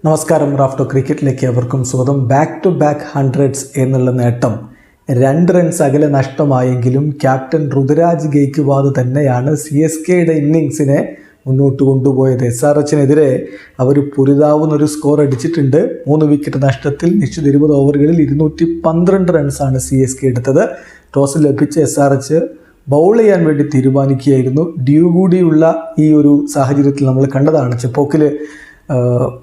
നമസ്കാരം. റാഫ്റ്റോ ക്രിക്കറ്റിലേക്ക് അവർക്കും സ്വാഗതം. ബാക്ക് ടു ബാക്ക് ഹൺഡ്രഡ്സ് എന്നുള്ള നേട്ടം 2 റൺസ് അകലെ നഷ്ടമായെങ്കിലും ക്യാപ്റ്റൻ ഋതുരാജ് ഗെയ്ക്വാദ് തന്നെയാണ് CSKയുടെ ഇന്നിങ്സിനെ മുന്നോട്ട് കൊണ്ടുപോയത്. SRHനെതിരെ അവർ പുരിതാവുന്നൊരു സ്കോർ അടിച്ചിട്ടുണ്ട്. 3 വിക്കറ്റ് നഷ്ടത്തിൽ നിശ്ചിത 20 ഓവറുകളിൽ 212 റൺസാണ് CSK എടുത്തത്. ടോസ് ലഭിച്ച SRH ബൗൾ ചെയ്യാൻ വേണ്ടി തീരുമാനിക്കുകയായിരുന്നു. ഡ്യൂ കൂടിയുള്ള ഈ ഒരു സാഹചര്യത്തിൽ നമ്മൾ കണ്ടതാണ് ചെപ്പോക്കിൽ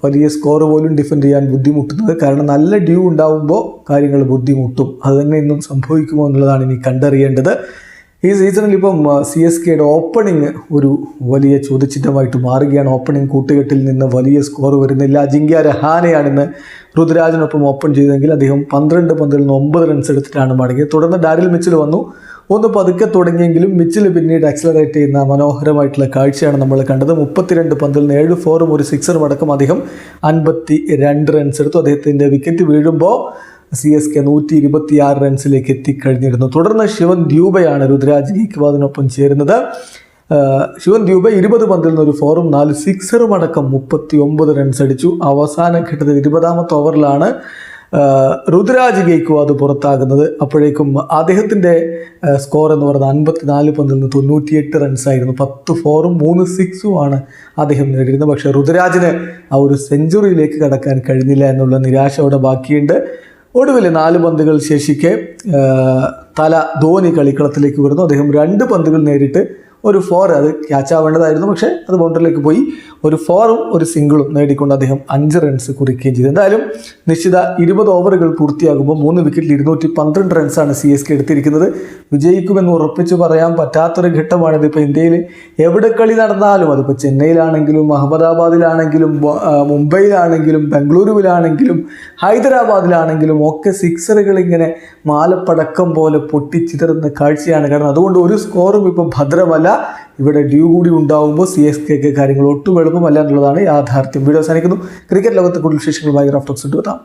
വലിയ സ്കോർ പോലും ഡിഫെൻഡ് ചെയ്യാൻ ബുദ്ധിമുട്ടുന്നത്. കാരണം നല്ല ഡ്യൂ ഉണ്ടാവുമ്പോൾ കാര്യങ്ങൾ ബുദ്ധിമുട്ടും. അത് തന്നെ ഇന്നും സംഭവിക്കുമോ എന്നുള്ളതാണ് ഇനി കണ്ടറിയേണ്ടത്. ഈ സീസണിൽ ഇപ്പം CSKയുടെ ഓപ്പണിങ് ഒരു വലിയ ചോദ്യചിഹ്നമായിട്ട് മാറുകയാണ്. ഓപ്പണിംഗ് കൂട്ടുകെട്ടിൽ നിന്ന് വലിയ സ്കോർ വരുന്നില്ല. അജിങ്ക്യ രഹാനെയാണ് ഇന്ന് ഋതുരാജിനൊപ്പം ഓപ്പൺ ചെയ്തെങ്കിൽ അദ്ദേഹം 12 പന്തിൽ നിന്ന് 9 റൺസ് എടുത്തിട്ടാണ് മടങ്ങിയത്. തുടർന്ന് ഡാരിൽ മിച്ചൽ വന്നു. ഒന്ന് പതുക്കെ തുടങ്ങിയെങ്കിലും മിച്ചിൽ പിന്നീട് ആക്സിലറേറ്റ് ചെയ്യുന്ന മനോഹരമായിട്ടുള്ള കാഴ്ചയാണ് നമ്മൾ കണ്ടത്. 32 പന്തിൽ നിന്ന് 7 ഫോറും 1 സിക്സറും അടക്കം അദ്ദേഹം 52 റൺസ് എടുത്തു. അദ്ദേഹത്തിൻ്റെ വിക്കറ്റ് വീഴുമ്പോൾ CSK 126 റൺസിലേക്ക് എത്തിക്കഴിഞ്ഞിരുന്നു. തുടർന്ന് ശിവൻ ദ്യൂബയാണ് ഋതുരാജ് ഗെയ്ക്വാദിനൊപ്പം ചേരുന്നത്. ശിവൻ ദ്യൂബ 20 പന്തിൽ നിന്ന് 1 ഫോറും 4 സിക്സറും അടക്കം 39 റൺസ് അടിച്ചു. അവസാന ഘട്ടത്തിൽ 20ാമത്തെ ഓവറിലാണ് ഋതുരാജ് ഗെയ്ക്വാദ് പുറത്താകുന്നത്. അപ്പോഴേക്കും അദ്ദേഹത്തിൻ്റെ സ്കോർ എന്ന് പറയുന്നത് 54 പന്തിൽ നിന്ന് 98 റൺസായിരുന്നു. 10 ഫോറും 3 സിക്സുമാണ് അദ്ദേഹം നേടിയിരുന്നത്. പക്ഷേ ഋതുരാജിന് ആ ഒരു സെഞ്ചുറിയിലേക്ക് കടക്കാൻ കഴിഞ്ഞില്ല എന്നുള്ള നിരാശ അവിടെ ബാക്കിയുണ്ട്. ഒടുവിൽ 4 പന്തുകൾ ശേഷിക്കെ തല ധോനി കളിക്കളത്തിലേക്ക് വരുന്നു. അദ്ദേഹം 2 പന്തുകൾ നേരിട്ട് 1 ഫോർ, അത് ക്യാച്ച് ആവേണ്ടതായിരുന്നു, പക്ഷേ അത് ബൗണ്ടറിയിലേക്ക് പോയി. 1 ഫോറും 1 സിംഗിളും നേടിക്കൊണ്ട് അദ്ദേഹം 5 റൺസ് കുറിക്കുകയും ചെയ്തു. എന്തായാലും നിശ്ചിത 20 ഓവറുകൾ പൂർത്തിയാകുമ്പോൾ 3 വിക്കറ്റിൽ 212 റൺസാണ് CSK എടുത്തിരിക്കുന്നത്. വിജയിക്കുമെന്ന് ഉറപ്പിച്ച് പറയാൻ പറ്റാത്തൊരു ഘട്ടമാണിത്. ഇപ്പോൾ ഇന്ത്യയിൽ എവിടെ കളി നടന്നാലും, അതിപ്പോൾ ചെന്നൈയിലാണെങ്കിലും അഹമ്മദാബാദിലാണെങ്കിലും മുംബൈയിലാണെങ്കിലും ബംഗളൂരുവിലാണെങ്കിലും ഹൈദരാബാദിലാണെങ്കിലും ഒക്കെ സിക്സറുകൾ ഇങ്ങനെ മാലപ്പടക്കം പോലെ പൊട്ടിച്ചിതറുന്ന കാഴ്ചയാണ്. കാരണം അതുകൊണ്ട് ഒരു സ്കോറും ഇപ്പോൾ ഭദ്രമല്ല. ഇവിടെ ഡ്യൂ കൂടി ഉണ്ടാവുമ്പോൾ CSKക്ക് കാര്യങ്ങൾ ഒട്ടും എളുപ്പമല്ല എന്നുള്ളതാണ് യാഥാർത്ഥ്യം. വീഡിയോ അവസാനിക്കുന്നു. ക്രിക്കറ്റ് ലോകത്തെ കൂടുതൽ വിശേഷങ്ങളുമായി റാഫ്റ്റോക്സ് എത്താം.